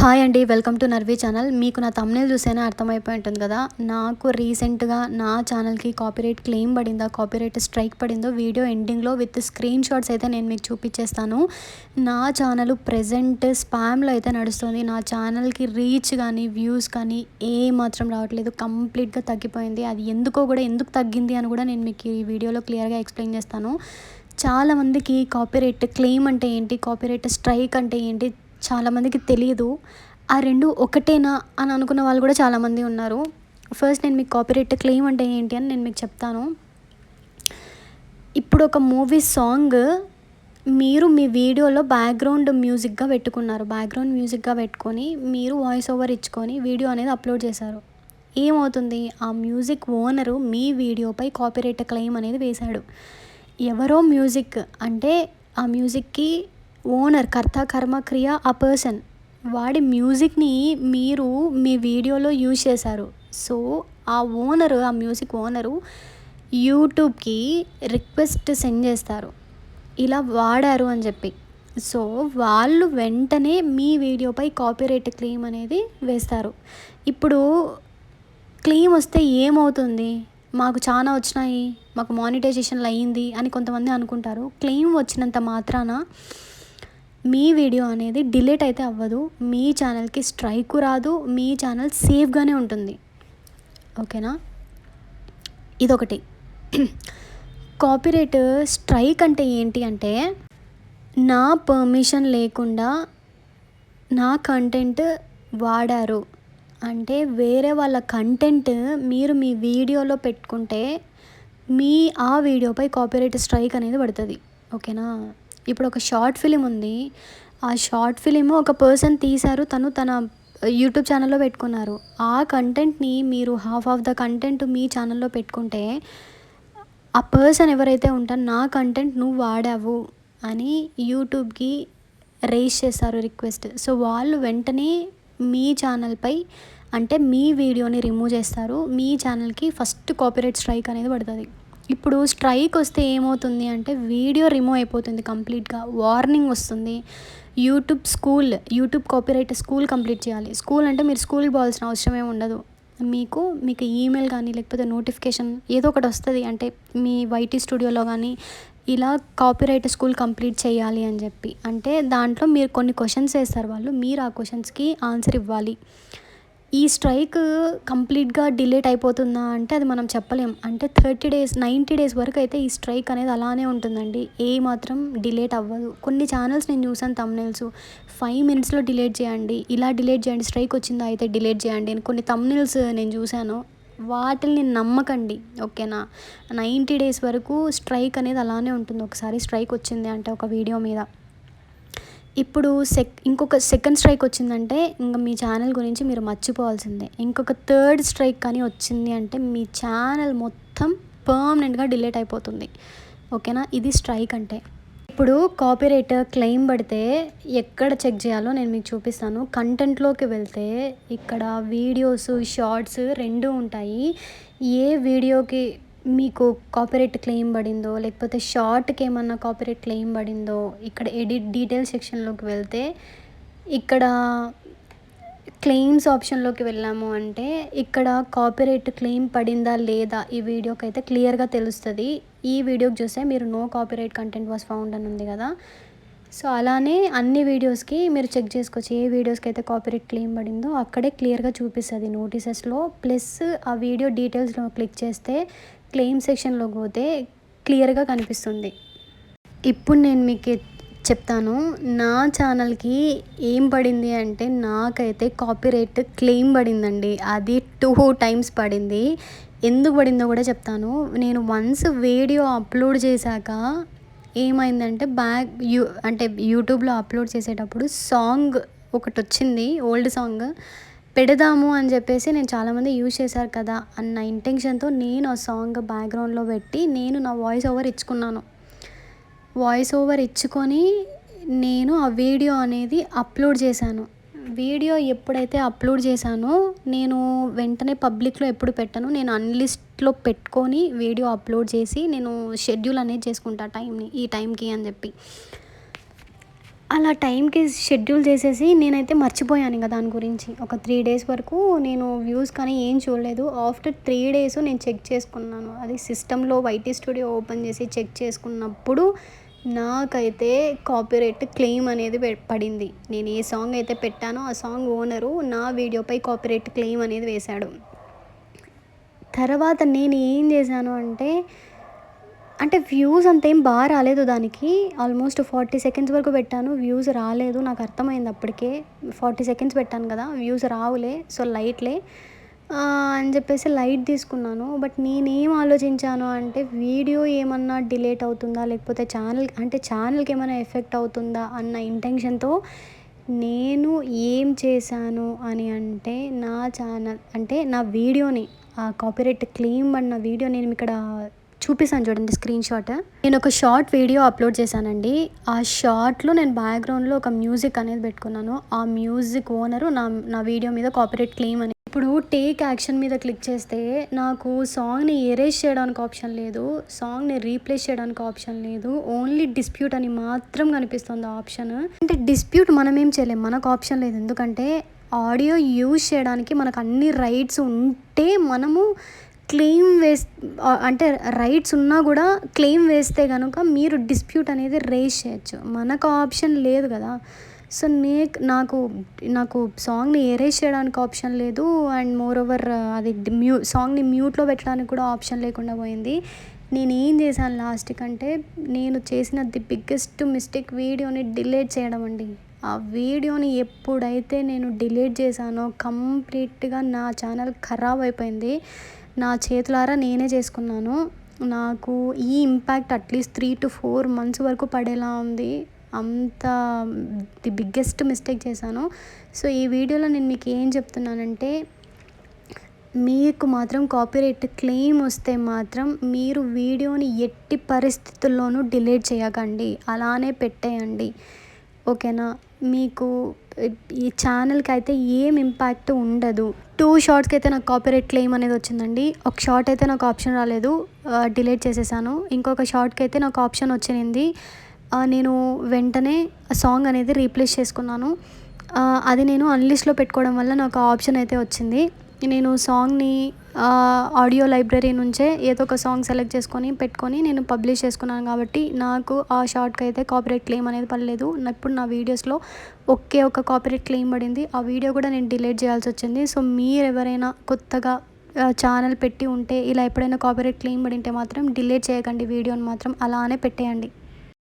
Hi అండి, welcome to నర్వీ channel. మీకు నా తమ్నేల్ చూసేనే అర్థమైపోయి ఉంటుంది కదా. నాకు రీసెంట్గా నా ఛానల్కి కాపీరైట్ క్లెయిమ్ పడిందా, కాపీరైట్ స్ట్రైక్ పడిందో వీడియో ఎండింగ్లో విత్ స్క్రీన్ షాట్స్ అయితే నేను మీకు చూపించేస్తాను. నా ఛానల్ ప్రెజెంట్ స్పామ్లో అయితే నడుస్తుంది. నా ఛానల్కి రీచ్ కానీ వ్యూస్ కానీ మాత్రం రావట్లేదు, కంప్లీట్గా తగ్గిపోయింది. అది ఎందుకు తగ్గింది అని కూడా నేను మీకు ఈ వీడియోలో క్లియర్గా ఎక్స్ప్లెయిన్ చేస్తాను. చాలామందికి కాపీరైట్ క్లెయిమ్ అంటే ఏంటి, కాపీరైట్ స్ట్రైక్ అంటే ఏంటి చాలామందికి తెలియదు. ఆ రెండు ఒకటేనా అని అనుకున్న వాళ్ళు కూడా చాలామంది ఉన్నారు. ఫస్ట్ నేను మీకు కాపీరైట్ క్లెయిమ్ అంటే ఏంటి అని నేను మీకు చెప్తాను. ఇప్పుడు ఒక మూవీ సాంగ్ మీరు మీ వీడియోలో బ్యాక్గ్రౌండ్ మ్యూజిక్గా పెట్టుకొని మీరు వాయిస్ ఓవర్ ఇచ్చుకొని వీడియో అనేది అప్లోడ్ చేశారు. ఏమవుతుంది, ఆ మ్యూజిక్ ఓనరు మీ వీడియోపై కాపీరైట్ క్లెయిమ్ అనేది వేశాడు. ఎవరో మ్యూజిక్ అంటే ఆ మ్యూజిక్కి ఓనర్, కర్త కర్మ క్రియ ఆ పర్సన్, వాడి మ్యూజిక్ని మీరు మీ వీడియోలో యూజ్ చేశారు. సో ఆ మ్యూజిక్ ఓనరు యూట్యూబ్కి రిక్వెస్ట్ సెండ్ చేస్తారు, ఇలా వాడారు అని చెప్పి. సో వాళ్ళు వెంటనే మీ వీడియోపై కాపీరైట్ క్లెయిమ్ అనేది వేస్తారు. ఇప్పుడు క్లెయిమ్ వస్తే ఏమవుతుంది, మాకు చాలా వచ్చినాయి, మాకు మానిటైజేషన్లు అయ్యింది అని కొంతమంది అనుకుంటారు. క్లెయిమ్ వచ్చినంత మాత్రాన మీ వీడియో అనేది డిలీట్ అయితే అవ్వదు, మీ ఛానల్కి స్ట్రైక్ రాదు, మీ ఛానల్ సేఫ్గానే ఉంటుంది. ఓకేనా, ఇదొకటి. కాపీరైట్ స్ట్రైక్ అంటే ఏంటి అంటే, నా పర్మిషన్ లేకుండా నా కంటెంట్ వాడారు అంటే, వేరే వాళ్ళ కంటెంట్ మీరు మీ వీడియోలో పెట్టుకుంటే ఆ వీడియోపై కాపీరైట్ స్ట్రైక్ అనేది పడుతుంది. ఓకేనా, ఇప్పుడు ఒక షార్ట్ ఫిలిం ఉంది, ఆ షార్ట్ ఫిలిం ఒక పర్సన్ తీశారు, తన యూట్యూబ్ ఛానల్లో పెట్టుకున్నారు. ఆ కంటెంట్ని మీరు హాఫ్ ఆఫ్ ద కంటెంట్ మీ ఛానల్లో పెట్టుకుంటే ఆ పర్సన్ ఎవరైతే ఉంటారో నా కంటెంట్ నువ్వు వాడావు అని యూట్యూబ్కి రేస్ చేస్తారు రిక్వెస్ట్. సో వాళ్ళు వెంటనే మీ ఛానల్పై అంటే మీ వీడియోని రిమూవ్ చేస్తారు. మీ ఛానల్కి ఫస్ట్ కాపీరైట్ స్ట్రైక్ అనేది పడుతుంది. ఇప్పుడు స్ట్రైక్ వస్తే ఏమవుతుంది అంటే, వీడియో రిమూవ్ అయిపోతుంది కంప్లీట్గా, వార్నింగ్ వస్తుంది. యూట్యూబ్ కాపీరైట్ స్కూల్ కంప్లీట్ చేయాలి. స్కూల్ అంటే మీరు స్కూల్కి పోవాల్సిన అవసరం ఏమి ఉండదు. మీకు ఈమెయిల్ కానీ లేకపోతే నోటిఫికేషన్ ఏదో ఒకటి వస్తుంది, అంటే మీ వైటీ స్టూడియోలో కానీ ఇలా కాపీరైట్ స్కూల్ కంప్లీట్ చేయాలి అని చెప్పి. అంటే దాంట్లో మీరు కొన్ని క్వశ్చన్స్ వేస్తారు, మీరు ఆ క్వశ్చన్స్కి ఆన్సర్ ఇవ్వాలి. ఈ స్ట్రైక్ కంప్లీట్గా డిలీట్ అయిపోతుందా అంటే అది మనం చెప్పలేం. అంటే 30 days 90 days వరకు అయితే ఈ స్ట్రైక్ అనేది అలానే ఉంటుందండి, మాత్రం డిలీట్ అవ్వదు. కొన్ని ఛానల్స్ నేను చూసాను, తమ్నేల్స్ 5 minutesలో డిలీట్ చేయండి, ఇలా డిలీట్ చేయండి, స్ట్రైక్ వచ్చిందా అయితే డిలీట్ చేయండి అని కొన్ని తమ్నేల్స్ నేను చూశాను. వాటిని నమ్మకండి. ఓకేనా, 90 days వరకు స్ట్రైక్ అనేది అలానే ఉంటుంది. ఒకసారి స్ట్రైక్ వచ్చింది అంటే ఒక వీడియో మీద, ఇప్పుడు ఇంకొక సెకండ్ స్ట్రైక్ వచ్చిందంటే ఇంకా మీ ఛానల్ గురించి మీరు మర్చిపోవాల్సిందే. ఇంకొక థర్డ్ స్ట్రైక్ కానీ వచ్చింది అంటే మీ ఛానల్ మొత్తం పర్మనెంట్గా డిలీట్ అయిపోతుంది. ఓకేనా, ఇది స్ట్రైక్ అంటే. ఇప్పుడు కాపీరైట్ క్లెయిమ్ పడితే ఎక్కడ చెక్ చేయాలో నేను మీకు చూపిస్తాను. కంటెంట్లోకి వెళ్తే ఇక్కడ వీడియోస్, షార్ట్స్ రెండు ఉంటాయి. ఏ వీడియోకి మీకు కాపీరైట్ క్లెయిమ్ పడిందో లేకపోతే షార్ట్కి ఏమన్నా కాపీరైట్ క్లెయిమ్ పడిందో, ఇక్కడ ఎడిట్ డీటెయిల్స్ సెక్షన్లోకి వెళ్తే ఇక్కడ క్లెయిమ్స్ ఆప్షన్లోకి వెళ్ళాము అంటే ఇక్కడ కాపీరైట్ క్లెయిమ్ పడిందా లేదా ఈ వీడియోకి అయితే క్లియర్గా తెలుస్తుంది. ఈ వీడియోకి చూస్తే మీరు no copyright content was found అని ఉంది కదా. సో అలానే అన్ని వీడియోస్కి మీరు చెక్ చేసుకోవచ్చు, ఏ వీడియోస్కి అయితే కాపీరైట్ క్లెయిమ్ పడిందో అక్కడే క్లియర్గా చూపిస్తుంది నోటీసెస్లో. ప్లస్ ఆ వీడియో డీటెయిల్స్లో క్లిక్ చేస్తే క్లెయిమ్ సెక్షన్లోకి పోతే క్లియర్గా కనిపిస్తుంది. ఇప్పుడు నేను మీకు చెప్తాను, నా ఛానల్కి ఏం పడింది అంటే, నాకైతే కాపీరైట్ క్లెయిమ్ పడిందండి. అది 2 times పడింది. ఎందుకు పడిందో కూడా చెప్తాను. నేను వన్స్ వీడియో అప్లోడ్ చేశాక ఏమైందంటే అంటే యూట్యూబ్లో అప్లోడ్ చేసేటప్పుడు సాంగ్ ఒకటి వచ్చింది, ఓల్డ్ సాంగ్ పెడదాము అని చెప్పేసి నేను చాలామంది యూజ్ చేశారు కదా అన్న ఇంటెన్షన్తో నేను ఆ సాంగ్ బ్యాక్గ్రౌండ్లో పెట్టి నేను నా వాయిస్ ఓవర్ ఇచ్చుకొని నేను ఆ వీడియో అనేది అప్లోడ్ చేశాను. వీడియో ఎప్పుడైతే అప్లోడ్ చేశానో నేను వెంటనే పబ్లిక్లో ఎప్పుడు పెట్టను, నేను అన్లిస్ట్లో పెట్టుకొని వీడియో అప్లోడ్ చేసి నేను షెడ్యూల్ అనేది చేసుకుంటా టైంని, ఈ టైంకి అని చెప్పి. అలా టైంకి షెడ్యూల్ చేసేసి నేనైతే మర్చిపోయాను ఇంక దాని గురించి. ఒక 3 డేస్ వరకు నేను వ్యూస్ కానీ ఏం చూడలేదు. ఆఫ్టర్ 3 డేస్ నేను చెక్ చేసుకున్నాను. అది సిస్టమ్‌లో వైటీ స్టూడియో ఓపెన్ చేసి చెక్ చేసుకున్నప్పుడు నాకైతే కాపీరైట్ క్లెయిమ్ అనేది పడింది. నేను ఏ సాంగ్ అయితే పెట్టానో ఆ సాంగ్ ఓనరు నా వీడియోపై కాపీరైట్ క్లెయిమ్ అనేది వేశాడు. తర్వాత నేను ఏం చేశాను అంటే వ్యూస్ అంతేం రాలేదు దానికి. ఆల్మోస్ట్ 40 సెకండ్స్ వరకు పెట్టాను. వ్యూస్ రాలేదు. నాకు అర్థమైంది అప్పటికే. 40 సెకండ్స్ పెట్టాను కదా! వ్యూస్ రావులే. సో, లైట్‌లే అని చెప్పేసి లైట్ తీసుకున్నాను. బట్ నేనేం ఆలోచించాను అంటే వీడియో ఏమన్నా డిలీట్ అవుతుందా? లేకపోతే ఛానల్‌కి ఏమైనా ఎఫెక్ట్ అవుతుందా? అన్న ఇంటెన్షన్‌తో నేను ఏం చేశాను అని అంటే నా ఛానల్ అంటే నా వీడియోని కాపీరైట్ క్లెయిమ్ పడిన వీడియో నేను ఇక్కడ చూపిస్తాను చూడండి స్క్రీన్‌షాట్. నేను ఒక షార్ట్ వీడియో అప్లోడ్ చేశానండి. ఆ షార్ట్‌లో నేను బ్యాక్‌గ్రౌండ్‌లో ఒక మ్యూజిక్ అనేది పెట్టుకున్నాను. ఆ మ్యూజిక్ ఓనరు నా వీడియో మీద కాపీరైట్ క్లెయిమ్ అని. ఇప్పుడు టేక్ యాక్షన్ మీద క్లిక్ చేస్తే నాకు సాంగ్‌ని ఎరేజ్ చేయడానికి ఆప్షన్ లేదు. సాంగ్‌ని రీప్లేస్ చేయడానికి ఆప్షన్ లేదు. ఓన్లీ డిస్ప్యూట్ అని మాత్రం కనిపిస్తుంది ఆ ఆప్షన్. అంటే డిస్ప్యూట్ మనమేం చేయలేం. మనకు ఆప్షన్ లేదు. ఎందుకంటే ఆడియో యూజ్ చేయడానికి మనకు అన్ని రైట్స్ ఉంటే మనము క్లెయిమ్ అంటే రైట్స్ ఉన్నా కూడా క్లెయిమ్ వేస్తే కనుక మీరు డిస్ప్యూట్ అనేది రేజ్ చేయొచ్చు. మనకు ఆప్షన్ లేదు కదా! సో, నాకు సాంగ్‌ని ఎరేజ్ చేయడానికి ఆప్షన్ లేదు. అండ్ మోర్ ఓవర్ అది సాంగ్‌ని మ్యూట్‌లో పెట్టడానికి కూడా ఆప్షన్ లేకుండా పోయింది. నేనేం చేశాను లాస్ట్‌కంటే నేను చేసిన ది బిగ్గెస్ట్ మిస్టేక్ వీడియోని డిలీట్ చేయడం అండి. ఆ వీడియోని ఎప్పుడైతే నేను డిలీట్ చేశానో కంప్లీట్‌గా నా ఛానల్ ఖరాబ్ అయిపోయింది. నా చేతులారా నేనే చేసుకున్నాను. నాకు ఈ ఇంపాక్ట్ అట్‌లీస్ట్ 3-4 మంత్స్ వరకు పడేలా ఉంది. అంత ది బిగ్గెస్ట్ మిస్టేక్ చేశాను. సో, ఈ వీడియోలో నేను మీకు ఏం చెప్తున్నానంటే మీకు మాత్రం కాపీరైట్ క్లెయిమ్ వస్తే మాత్రం మీరు వీడియోని ఎట్టి పరిస్థితుల్లోనూ డిలీట్ చేయకండి. అలానే పెట్టేయండి. ఓకేనా? మీకు ఈ ఛానల్‌కి అయితే ఏం ఇంపాక్ట్ ఉండదు. 2 షార్ట్స్‌కి అయితే నాకు కాపీరైట్ క్లెయిమ్ అనేది వచ్చిందండి. ఒక షార్ట్ అయితే నాకు ఆప్షన్ రాలేదు. డిలీట్ చేసేసాను. ఇంకొక షార్ట్‌కి అయితే నాకు ఆప్షన్ వచ్చింది. నేను వెంటనే సాంగ్ అనేది రీప్లేస్ చేసుకున్నాను. అది నేను అన్‌లిస్ట్‌లో పెట్టుకోవడం వల్ల నాకు ఆ ఆప్షన్ అయితే వచ్చింది. నేను సాంగ్‌ని ఆడియో లైబ్రరీ నుంచే ఏదో ఒక సాంగ్ సెలెక్ట్ చేసుకొని పెట్టుకొని నేను పబ్లిష్ చేసుకున్నాను కాబట్టి నాకు ఆ షార్ట్‌కి అయితే కాపీరైట్ క్లెయిమ్ అనేది పడలేదు. ఇప్పుడు నా వీడియోస్‌లో ఒకే ఒక కాపీరైట్ క్లెయిమ్ పడింది. ఆ వీడియో కూడా నేను డిలీట్ చేయాల్సి వచ్చింది. సో, మీరెవరైనా కొత్తగా ఛానల్ పెట్టి ఉంటే ఇలా ఎప్పుడైనా కాపీరైట్ క్లెయిమ్ పడింటే మాత్రం డిలీట్ చేయకండి వీడియోని మాత్రం అలానే పెట్టేయండి.